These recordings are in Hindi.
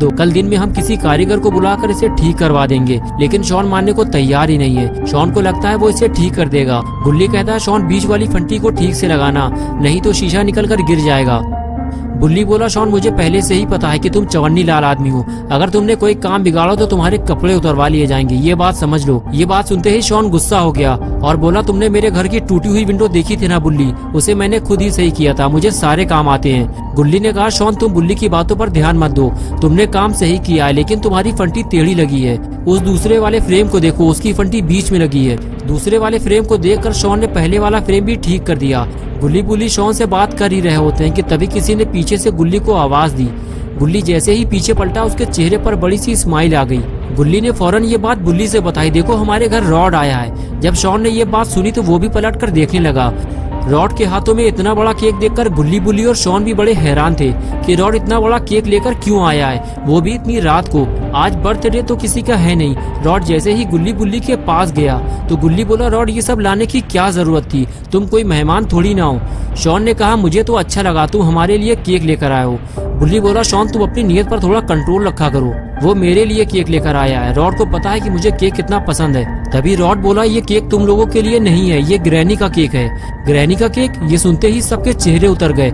दो, कल दिन में हम किसी कारीगर को बुलाकर इसे ठीक करवा देंगे। लेकिन शॉन मानने को तैयार ही नहीं है। शॉन को लगता है वो इसे ठीक कर देगा। गुल्ली कहता है शॉन बीच वाली फंटी को ठीक से लगाना, नहीं तो शीशा निकल कर गिर जाएगा। बुल्ली बोला शॉन मुझे पहले से ही पता है कि तुम चवन्नी लाल आदमी हो, अगर तुमने कोई काम बिगाड़ा तो तुम्हारे कपड़े उतरवा लिए जाएंगे, ये बात समझ लो। ये बात सुनते ही शॉन गुस्सा हो गया और बोला तुमने मेरे घर की टूटी हुई विंडो देखी थी ना बुल्ली, उसे मैंने खुद ही सही किया था, मुझे सारे काम आते हैं। गुल्ली ने कहा शॉन तुम बुल्ली की बातों पर ध्यान मत दो, तुमने काम सही किया है लेकिन तुम्हारी फंटी टेढ़ी लगी है। उस दूसरे वाले फ्रेम को देखो, उसकी फंटी बीच में लगी है। दूसरे वाले फ्रेम को देखकर शॉन ने पहले वाला फ्रेम भी ठीक कर दिया। बुल्ली शॉन से बात कर ही रहे होते हैं कि तभी किसी ने पीछे से गुल्ली को आवाज दी। गुल्ली जैसे ही पीछे पलटा उसके चेहरे पर बड़ी सी स्माइल आ गई। गुल्ली ने फौरन ये बात बुल्ली से बताई, देखो हमारे घर रॉड आया है। जब शॉन ने ये बात सुनी तो वो भी पलट कर देखने लगा। रॉड के हाथों में इतना बड़ा केक देखकर बुल्ली और शॉन भी बड़े हैरान थे कि रॉड इतना बड़ा केक लेकर क्यों आया है, वो भी इतनी रात को। आज बर्थडे तो किसी का है नहीं। रॉड जैसे ही बुल्ली के पास गया तो गुल्ली बोला रॉड ये सब लाने की क्या जरूरत थी, तुम कोई मेहमान थोड़ी ना हो। शॉन ने कहा मुझे तो अच्छा लगा तुम हमारे लिए केक लेकर आए हो। बुल्ली बोला शॉन तुम अपनी नीयत पर थोड़ा कंट्रोल रखा करो, वो मेरे लिए केक लेकर आया है, रॉड को पता है कि मुझे केक कितना पसंद है। तभी रॉड बोला ये केक तुम लोगों के लिए नहीं है, ये ग्रैनी का केक है। ग्रैनी का केक? ये सुनते ही सबके चेहरे उतर गए।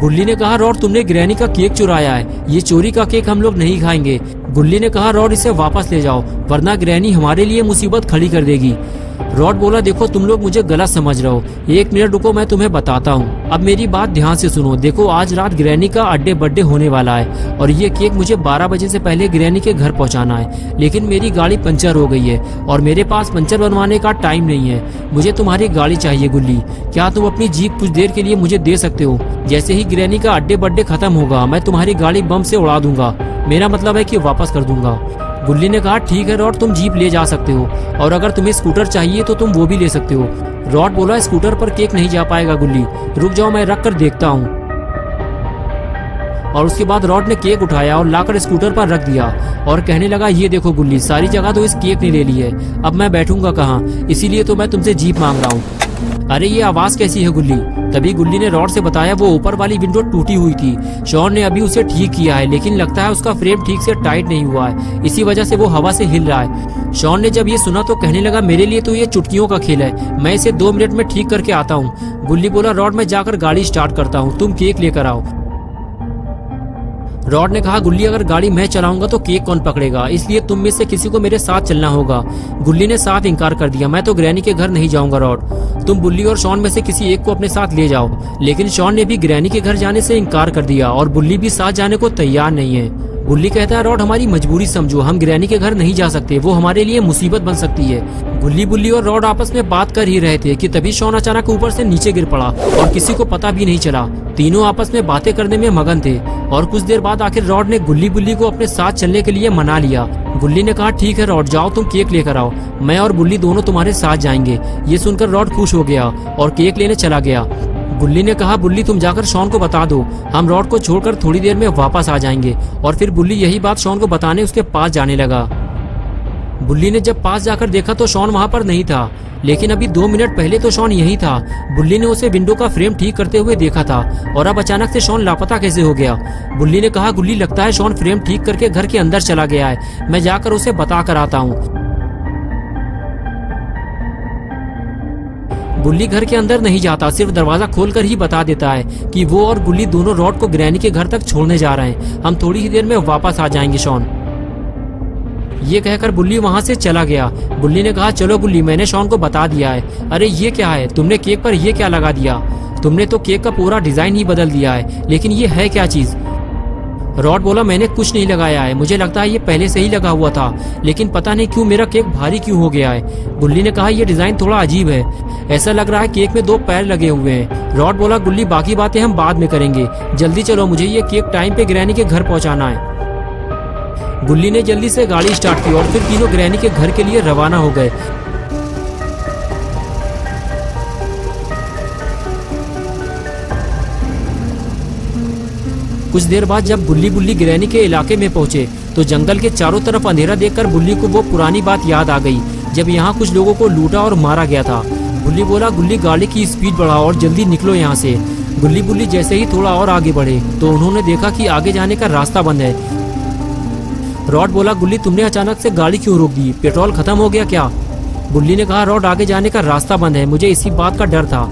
बुल्ली ने कहा रॉड तुमने ग्रैनी का केक चुराया है, ये चोरी का केक हम लोग नहीं खाएंगे। गुल्ली ने कहा रॉड इसे वापस ले जाओ वरना ग्रैनी हमारे लिए मुसीबत खड़ी कर देगी। रॉड बोला देखो तुम लोग मुझे गलत समझ रहे हो, एक मिनट रुको मैं तुम्हें बताता हूँ। अब मेरी बात ध्यान से सुनो, देखो आज रात ग्रैनी का बर्थडे होने वाला है और ये केक मुझे 12 बजे से पहले ग्रैनी के घर पहुँचाना है, लेकिन मेरी गाड़ी पंचर हो गई है और मेरे पास पंचर बनवाने का टाइम नहीं है। मुझे तुम्हारी गाड़ी चाहिए गुल्ली, क्या तुम अपनी जीप कुछ देर के लिए मुझे दे सकते हो? जैसे ही ग्रैनी का बर्थडे खत्म होगा मैं तुम्हारी गाड़ी बम से उड़ा दूंगा, मेरा मतलब है कि वापस कर दूंगा। गुल्ली ने कहा ठीक है रॉड तुम जीप ले जा सकते हो और अगर तुम्हें स्कूटर चाहिए तो तुम वो भी ले सकते हो। रॉड बोला स्कूटर पर केक नहीं जा पाएगा गुल्ली, रुक जाओ मैं रख कर देखता हूँ। और उसके बाद रॉड ने केक उठाया और लाकर स्कूटर पर रख दिया और कहने लगा ये देखो गुल्ली सारी जगह तो इस केक ने ले ली है, अब मैं बैठूंगा कहाँ, इसीलिए तो मैं तुमसे जीप मांग रहा हूँ। अरे ये आवाज कैसी है गुल्ली? तभी गुल्ली ने रॉड से बताया वो ऊपर वाली विंडो टूटी हुई थी, शॉन ने अभी उसे ठीक किया है लेकिन लगता है उसका फ्रेम ठीक से टाइट नहीं हुआ है, इसी वजह से वो हवा से हिल रहा है। शॉन ने जब ये सुना तो कहने लगा मेरे लिए तो ये चुटकियों का खेल है, मैं इसे 2 मिनट में ठीक करके आता हूँ। गुल्ली बोला रॉड मैं जाकर गाड़ी स्टार्ट करता हूँ, तुम केक लेकर आओ। रॉड ने कहा गुल्ली अगर गाड़ी मैं चलाऊंगा तो केक कौन पकड़ेगा, इसलिए तुम में से किसी को मेरे साथ चलना होगा। गुल्ली ने साफ इनकार कर दिया, मैं तो ग्रैनी के घर नहीं जाऊंगा रॉड, तुम बुल्ली और शॉन में से किसी एक को अपने साथ ले जाओ। लेकिन शॉन ने भी ग्रैनी के घर जाने से इनकार कर दिया और बुल्ली भी साथ जाने को तैयार नहीं है। बुल्ली कहता है रॉड हमारी मजबूरी समझो, हम ग्रैनी के घर नहीं जा सकते, वो हमारे लिए मुसीबत बन सकती है। बुल्ली और रॉड आपस में बात कर ही रहे थे कि तभी शॉन अचानक ऊपर से नीचे गिर पड़ा और किसी को पता भी नहीं चला। तीनों आपस में बातें करने में मगन थे और कुछ देर बाद आखिर रॉड ने बुल्ली को अपने साथ चलने के लिए मना लिया। बुल्ली ने कहा ठीक है रॉड जाओ तुम केक लेकर आओ, मैं और बुल्ली दोनों तुम्हारे साथ जाएंगे। ये सुनकर रॉड खुश हो गया और केक लेने चला गया। बुल्ली ने कहा बुल्ली तुम जाकर शॉन को बता दो, हम रॉड को छोड़कर थोड़ी देर में वापस आ जाएंगे। और फिर बुल्ली यही बात शॉन को बताने उसके पास जाने लगा। बुल्ली ने जब पास जाकर देखा तो शॉन वहाँ पर नहीं था, लेकिन अभी 2 मिनट पहले तो शॉन यही था। बुल्ली ने उसे विंडो का फ्रेम ठीक करते हुए देखा था और अब अचानक से शॉन लापता कैसे हो गया। बुल्ली ने कहा गुल्ली लगता है शॉन फ्रेम ठीक करके घर के अंदर चला गया है, मैं जाकर उसे बता कर आता हूँ। बुल्ली घर के अंदर नहीं जाता, सिर्फ दरवाजा खोलकर ही बता देता है कि वो और गुल्ली दोनों रॉड को ग्रैनी के घर तक छोड़ने जा रहे हैं, हम थोड़ी ही देर में वापस आ जाएंगे शॉन। ये कहकर बुल्ली वहाँ से चला गया। बुल्ली ने कहा चलो गुल्ली मैंने शॉन को बता दिया है। अरे ये क्या है, तुमने केक पर ये क्या लगा दिया? तुमने तो केक का पूरा डिजाइन ही बदल दिया है, लेकिन ये है क्या चीज? रॉड बोला मैंने कुछ नहीं लगाया है, मुझे लगता है ये पहले से ही लगा हुआ था, लेकिन पता नहीं क्यों मेरा केक भारी क्यों हो गया है। गुल्ली ने कहा ये डिजाइन थोड़ा अजीब है, ऐसा लग रहा है केक में 2 पैर लगे हुए हैं। रॉड बोला गुल्ली बाकी बातें हम बाद में करेंगे, जल्दी चलो मुझे ये केक टाइम पे ग्रैनी के घर पहुंचाना है। गुल्ली ने जल्दी से गाड़ी स्टार्ट की और फिर तीनों ग्रैनी के घर के लिए रवाना हो गए। कुछ देर बाद जब बुल्ली ग्रैनी के इलाके में पहुंचे तो जंगल के चारों तरफ अंधेरा देखकर बुल्ली को वो पुरानी बात याद आ गई जब यहाँ कुछ लोगों को लूटा और मारा गया था। बुल्ली बोला गुल्ली गाड़ी की स्पीड बढ़ाओ और जल्दी निकलो यहाँ से। गुल्ली बुल्ली जैसे ही थोड़ा और आगे बढ़े तो उन्होंने देखा कि आगे जाने का रास्ता बंद है। रॉड बोला, गुल्ली तुमने अचानक से गाड़ी क्यों रोक दी, पेट्रोल खत्म हो गया क्या? गुल्ली ने कहा, रॉड आगे जाने का रास्ता बंद है, मुझे इसी बात का डर था।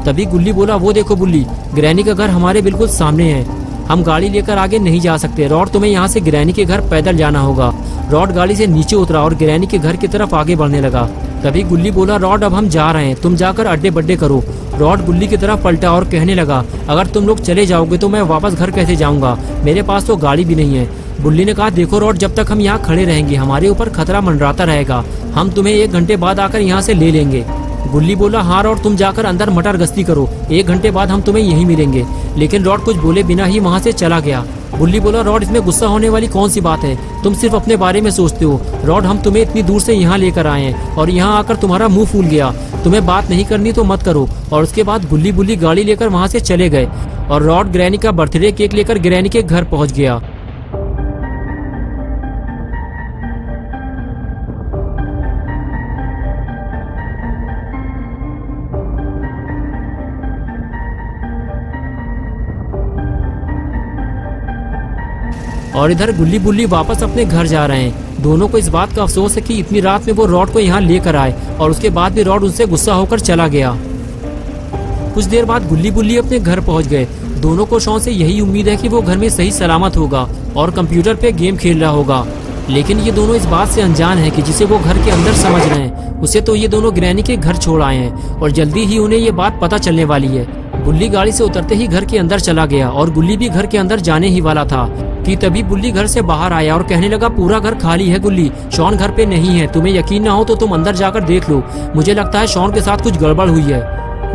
तभी गुल्ली बोला, वो देखो बुल्ली, ग्रैनी का घर हमारे बिल्कुल सामने है, हम गाड़ी लेकर आगे नहीं जा सकते। रॉड तुम्हें यहाँ से ग्रैनी के घर पैदल जाना होगा। रॉड गाड़ी से नीचे उतरा और ग्रैनी के घर की तरफ आगे बढ़ने लगा। तभी गुल्ली बोला, रॉड अब हम जा रहे हैं, तुम जाकर अड्डे बड्डे करो। रॉड गुल्ली की तरफ पलटा और कहने लगा, अगर तुम लोग चले जाओगे तो मैं वापस घर कैसे जाऊंगा, मेरे पास तो गाड़ी भी नहीं है। गुल्ली ने कहा, देखो रॉड, जब तक हम यहाँ खड़े रहेंगे हमारे ऊपर खतरा मंडराता रहेगा, हम तुम्हें 1 घंटे बाद आकर यहाँ से ले लेंगे। गुल्ली बोला, हाँ रॉड, तुम जाकर अंदर मटर गश्ती करो, 1 घंटे बाद हम तुम्हें यहीं मिलेंगे। लेकिन रॉड कुछ बोले बिना ही वहाँ से चला गया। गुल्ली बोला, रॉड इसमें गुस्सा होने वाली कौन सी बात है, तुम सिर्फ अपने बारे में सोचते हो। रॉड हम तुम्हें इतनी दूर से यहाँ लेकर आए हैं और यहाँ आकर तुम्हारा मुंह फूल गया, तुम्हें बात नहीं करनी तो मत करो। और उसके बाद गुल्ली बुल्ली गाड़ी लेकर वहाँ से चले गए और रॉड ग्रैनी का बर्थडे केक लेकर ग्रैनी के घर पहुँच गया। और इधर गुल्ली बुल्ली वापस अपने घर जा रहे हैं। दोनों को इस बात का अफसोस है कि इतनी रात में वो रॉड को यहाँ लेकर आए और उसके बाद भी रॉड उनसे गुस्सा होकर चला गया। कुछ देर बाद गुल्ली बुल्ली अपने घर पहुँच गए। दोनों को शॉन से यही उम्मीद है कि वो घर में सही सलामत होगा और कंप्यूटर पे गेम खेल रहा होगा। लेकिन ये दोनों इस बात से अनजान है कि जिसे वो घर के अंदर समझ रहे हैं उसे तो ये दोनों ग्रैनी के घर छोड़ आए हैं और जल्दी ही उन्हें ये बात पता चलने वाली है। गुल्ली गाड़ी से उतरते ही घर के अंदर चला गया और गुल्ली भी घर के अंदर जाने ही वाला था कि तभी बुल्ली घर से बाहर आया और कहने लगा, पूरा घर खाली है गुल्ली, शॉन घर पे नहीं है, तुम्हें यकीन ना हो तो तुम अंदर जाकर देख लो, मुझे लगता है शॉन के साथ कुछ गड़बड़ हुई है।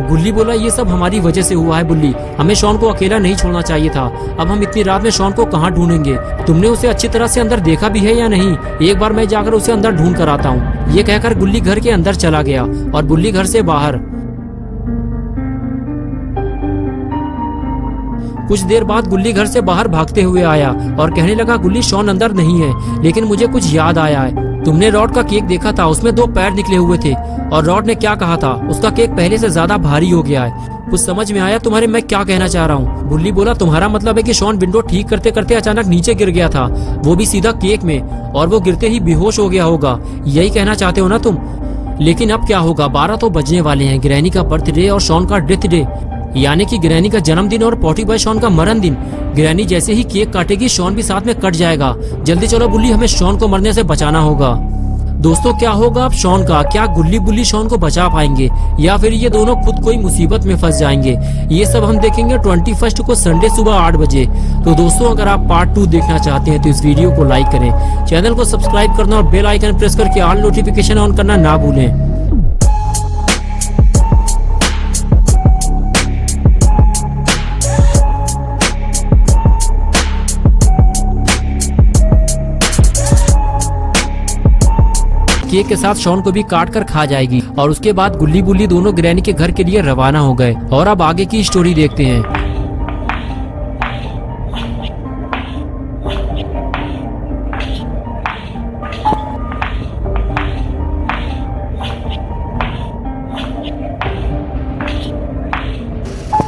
गुल्ली बोला, ये सब हमारी वजह से हुआ है बुल्ली, हमें शॉन को अकेला नहीं छोड़ना चाहिए था, अब हम इतनी रात में शॉन को कहाँ ढूंढेंगे, तुमने उसे अच्छी तरह से अंदर देखा भी है या नहीं, एक बार मैं जाकर उसे अंदर ढूंढ कर आता हूँ। ये कहकर गुल्ली घर के अंदर चला गया और बुल्ली घर से बाहर। कुछ देर बाद गुल्ली घर से बाहर भागते हुए आया और कहने लगा, गुल्ली शॉन अंदर नहीं है, लेकिन मुझे कुछ याद आया है, तुमने रॉड का केक देखा था, उसमें 2 पैर निकले हुए थे और रॉड ने क्या कहा था, उसका केक पहले से ज्यादा भारी हो गया है। कुछ समझ में आया तुम्हारे मैं क्या कहना चाह रहा हूँ? गुल्ली बोला, तुम्हारा मतलब है कि शॉन विंडो ठीक करते करते अचानक नीचे गिर गया था, वो भी सीधा केक में, और वो गिरते ही बेहोश हो गया होगा, यही कहना चाहते हो ना तुम? लेकिन अब क्या होगा, 12 तो बजने वाले हैं, ग्रैनी का बर्थडे और शॉन का डेथ डे, यानी कि ग्रैनी का जन्मदिन और पॉटी बॉय शॉन का मरण दिन। ग्रैनी जैसे ही केक काटेगी शॉन भी साथ में कट जाएगा। जल्दी चलो बुल्ली, हमें शॉन को मरने से बचाना होगा। दोस्तों क्या होगा अब शॉन का, क्या गुल्ली बुल्ली शॉन को बचा पाएंगे या फिर ये दोनों खुद कोई मुसीबत में फंस जाएंगे? ये सब हम देखेंगे 21 को संडे सुबह 8 बजे। तो दोस्तों अगर आप पार्ट 2 देखना चाहते हैं तो इस वीडियो को लाइक करें, चैनल को सब्सक्राइब करना और बेल आइकन प्रेस करके ऑल नोटिफिकेशन ऑन करना ना भूलें। केक के साथ शॉन को भी काट कर खा जाएगी और उसके बाद गुल्ली बुल्ली दोनों ग्रैनी के घर के लिए रवाना हो गए। और अब आगे की स्टोरी देखते हैं।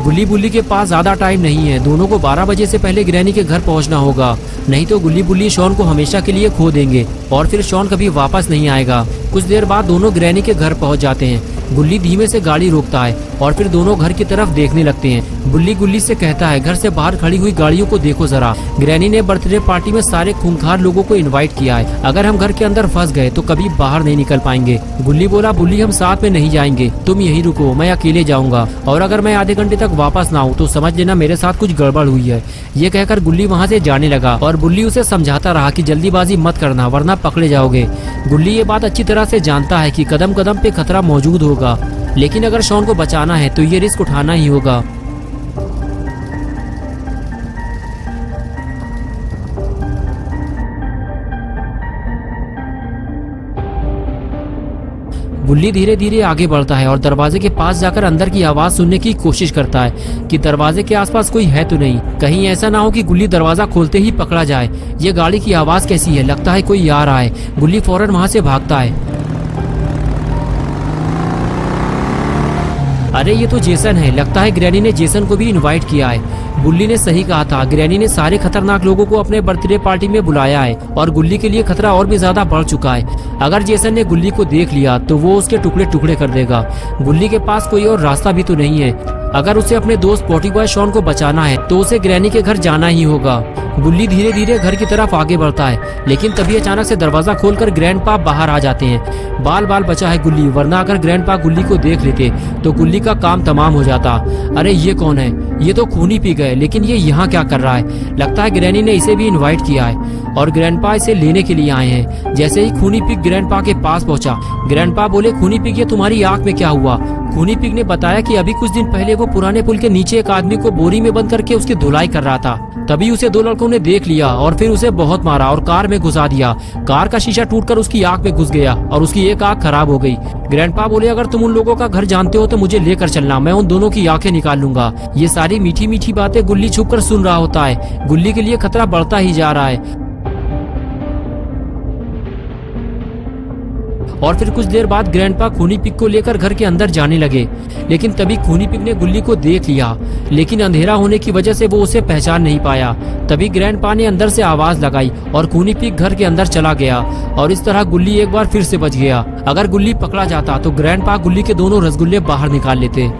गुल्ली बुल्ली के पास ज्यादा टाइम नहीं है, दोनों को 12 बजे से पहले ग्रैनी के घर पहुंचना होगा, नहीं तो गुल्ली बुल्ली शॉन को हमेशा के लिए खो देंगे और फिर शॉन कभी वापस नहीं आएगा। कुछ देर बाद दोनों ग्रैनी के घर पहुंच जाते हैं। गुल्ली धीमे से गाड़ी रोकता है और फिर दोनों घर की तरफ देखने लगते हैं। बुल्ली गुल्ली से कहता है, घर से बाहर खड़ी हुई गाड़ियों को देखो जरा, ग्रैनी ने बर्थडे पार्टी में सारे खूंखार लोगों को इनवाइट किया है, अगर हम घर के अंदर फंस गए तो कभी बाहर नहीं निकल पाएंगे। गुल्ली बोला, बुल्ली हम साथ में नहीं जाएंगे, तुम यहीं रुको, मैं अकेले जाऊंगा, और अगर मैं आधे घंटे तक वापस ना आऊँ तो समझ लेना मेरे साथ कुछ गड़बड़ हुई है। ये कहकर गुल्ली वहाँ से जाने लगा और बुल्ली उसे समझाता रहा कि जल्दीबाजी मत करना वरना पकड़े जाओगे। गुल्ली ये बात अच्छी तरह से जानता है कि कदम कदम पे खतरा मौजूद होगा, लेकिन अगर शॉन को बचाना है तो ये रिस्क उठाना ही होगा। बुल्ली धीरे धीरे आगे बढ़ता है और दरवाजे के पास जाकर अंदर की आवाज सुनने की कोशिश करता है कि दरवाजे के आसपास कोई है तो नहीं, कहीं ऐसा ना हो कि गुल्ली दरवाजा खोलते ही पकड़ा जाए। ये गाड़ी की आवाज कैसी है, लगता है कोई आ रहा है। गुल्ली फौरन वहां से भागता है। अरे ये तो जेसन है, लगता है ग्रैनी ने जेसन को भी इनवाइट किया है। गुल्ली ने सही कहा था, ग्रैनी ने सारे खतरनाक लोगों को अपने बर्थडे पार्टी में बुलाया है और गुल्ली के लिए खतरा और भी ज्यादा बढ़ चुका है। अगर जेसन ने गुल्ली को देख लिया तो वो उसके टुकड़े टुकड़े कर देगा। गुल्ली के पास कोई और रास्ता भी तो नहीं है। अगर उसे अपने दोस्त पॉटी बॉय शॉन को बचाना है तो उसे ग्रैनी के घर जाना ही होगा। गुल्ली धीरे धीरे घर की तरफ आगे बढ़ता है, लेकिन तभी अचानक से दरवाजा खोलकर ग्रैंडपा बाहर आ जाते हैं। बाल बाल बचा है गुल्ली, वरना अगर ग्रैंडपा गुल्ली को देख लेते तो गुल्ली का काम तमाम हो जाता। अरे ये कौन है? ये तो खूनी पी गए, लेकिन ये यहाँ क्या कर रहा है? लगता है ग्रैनी ने इसे भी इनवाइट किया है और ग्रैंडपा इसे लेने के लिए आए हैं। जैसे ही खूनी पिग ग्रैंडपा के पास पहुंचा, ग्रैंडपा बोले, खूनी पिग ये तुम्हारी आंख में क्या हुआ? खूनी पिग ने बताया कि अभी कुछ दिन पहले वो पुराने पुल के नीचे एक आदमी को बोरी में बंद करके उसकी धुलाई कर रहा था। तभी उसे दो लड़कों ने देख लिया और फिर उसे बहुत मारा और कार में घुसा दिया। कार का शीशा टूटकर उसकी आंख में घुस गया और उसकी एक आंख खराब हो गई। ग्रैंडपा बोले, अगर तुम उन लोगों का घर जानते हो तो मुझे लेकर चलना, मैं उन दोनों की आंखें निकाल लूंगा। ये सारी मीठी मीठी बातें गुल्ली छुपकर सुन रहा होता है। गुल्ली के लिए खतरा बढ़ता ही जा रहा है। और फिर कुछ देर बाद ग्रैंडपा खूनी पिग को लेकर घर के अंदर जाने लगे, लेकिन तभी खूनी पिग ने गुल्ली को देख लिया, लेकिन अंधेरा होने की वजह से वो उसे पहचान नहीं पाया। तभी ग्रैंडपा ने अंदर से आवाज लगाई और खूनी पिग घर के अंदर चला गया और इस तरह गुल्ली एक बार फिर से बच गया। अगर गुल्ली पकड़ा जाता तो ग्रैंडपा गुल्ली के दोनों रसगुल्ले बाहर निकाल लेते।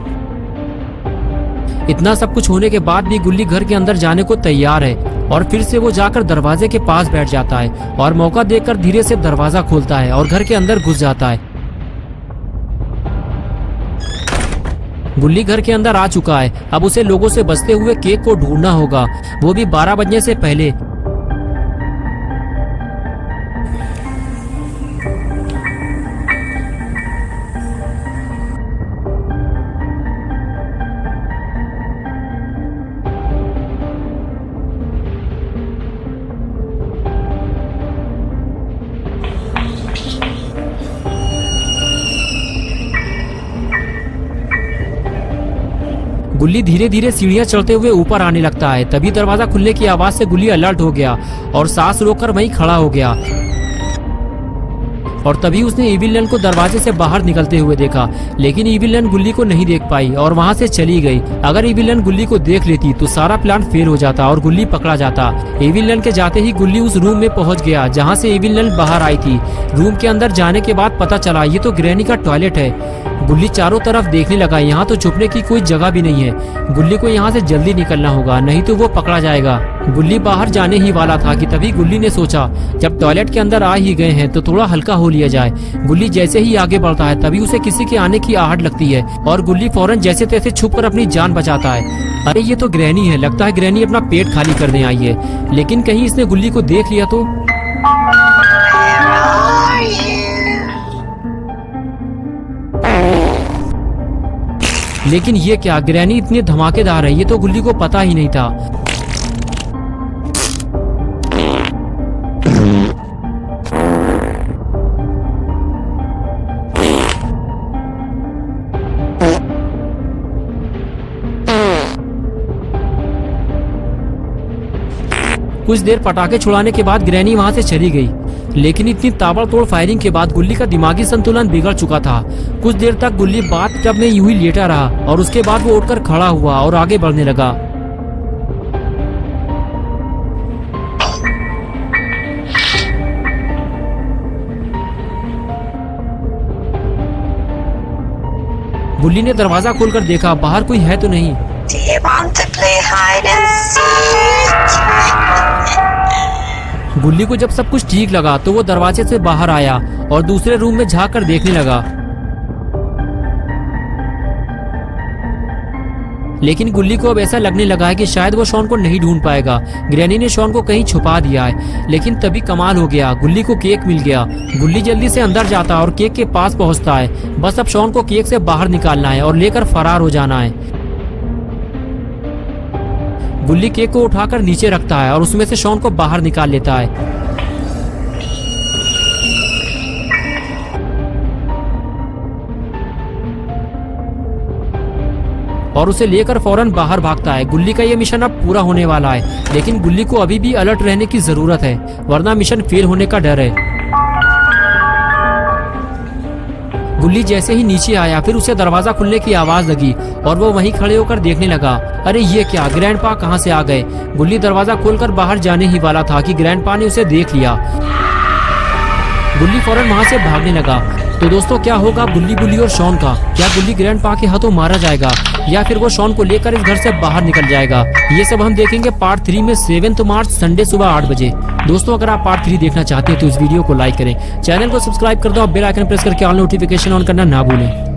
इतना सब कुछ होने के बाद भी गुल्ली घर के अंदर जाने को तैयार है और फिर से वो जाकर दरवाजे के पास बैठ जाता है और मौका देखकर धीरे से दरवाजा खोलता है और घर के अंदर घुस जाता है। गुल्ली घर के अंदर आ चुका है। अब उसे लोगों से बचते हुए केक को ढूंढना होगा, वो भी 12 बजने से पहले। गुल्ली धीरे धीरे सीढ़ियां चढ़ते हुए ऊपर आने लगता है। तभी दरवाजा खुलने की आवाज से गुल्ली अलर्ट हो गया और सांस रोककर वहीं खड़ा हो गया। और तभी उसने इविल को दरवाजे से बाहर निकलते हुए देखा, लेकिन इविल गुल्ली को नहीं देख पाई और वहां से चली गई। अगर इविल गुल्ली को देख लेती तो सारा प्लान फेल हो जाता और गुल्ली पकड़ा जाता। इविल के जाते ही गुल्ली उस रूम में पहुंच गया जहां से इविल बाहर आई थी। रूम के अंदर जाने के बाद पता चला ये तो ग्रैनी का टॉयलेट है। गुल्ली चारों तरफ देखने लगा, यहाँ तो छुपने की कोई जगह भी नहीं है। गुल्ली को यहाँ से जल्दी निकलना होगा, नहीं तो वो पकड़ा जाएगा। गुल्ली बाहर जाने ही वाला था कि तभी गुल्ली ने सोचा, जब टॉयलेट के अंदर आ ही गए हैं तो थोड़ा हल्का हो लिया जाए। गुल्ली जैसे ही आगे बढ़ता है तभी उसे किसी के आने की आहट लगती है और गुल्ली फौरन जैसे तैसे छुपकर अपनी जान बचाता है। अरे ये तो ग्रैनी है, लगता है ग्रैनी अपना पेट खाली करने आई है। लेकिन कहीं इसने गुल्ली को देख लिया तो। लेकिन ये क्या, ग्रैनी इतनी धमाकेदार है, ये तो गुल्ली को पता ही नहीं था। कुछ देर पटाखे छुड़ाने के बाद ग्रैनी वहां से चली गई, लेकिन इतनी ताबड़तोड़ फायरिंग के बाद गुल्ली का दिमागी संतुलन बिगड़ चुका था। कुछ देर तक गुल्ली बाथटब में यूं ही लेटा रहा और उसके बाद वो उठकर खड़ा हुआ और आगे बढ़ने लगा। गुल्ली ने दरवाजा खोलकर देखा, बाहर कोई है तो नहीं। Do you want to play hide and seek? गुल्ली को जब सब कुछ ठीक लगा तो वो दरवाजे से बाहर आया और दूसरे रूम में झांक कर देखने लगा। लेकिन गुल्ली को अब ऐसा लगने लगा है कि शायद वो शॉन को नहीं ढूंढ पाएगा। ग्रैनी ने शॉन को कहीं छुपा दिया है। लेकिन तभी कमाल हो गया, गुल्ली को केक मिल गया। गुल्ली जल्दी से अंदर जाता और केक के पास पहुंचता है। बस अब शॉन को केक से बाहर निकालना है और लेकर फरार हो जाना है। गुल्ली केक को उठाकर नीचे रखता है और उसमें से शॉन को बाहर निकाल लेता है। और उसे लेकर फौरन बाहर भागता है। गुल्ली का ये मिशन अब पूरा होने वाला है, लेकिन गुल्ली को अभी भी अलर्ट रहने की जरूरत है, वरना मिशन फेल होने का डर है। गुल्ली जैसे ही नीचे आया फिर उसे दरवाजा खुलने की आवाज लगी और वो वहीं खड़े होकर देखने लगा। अरे ये क्या, ग्रैंडपा कहाँ से आ गए। गुल्ली दरवाजा खोलकर बाहर जाने ही वाला था कि ग्रैंडपा ने उसे देख लिया। गुल्ली फौरन वहाँ से भागने लगा। तो दोस्तों क्या होगा गुल्ली और शॉन का? क्या गुल्ली ग्रैंडपा के हाथों मारा जाएगा या फिर वो शॉन को लेकर इस घर से बाहर निकल जाएगा? ये सब हम देखेंगे पार्ट 3 में 7 मार्च संडे सुबह 8 बजे। दोस्तों अगर आप पार्ट 3 देखना चाहते हैं तो इस वीडियो को लाइक करें, चैनल को सब्सक्राइब कर दो और बेल आइकन प्रेस करके ऑल नोटिफिकेशन ऑन करना ना भूलें।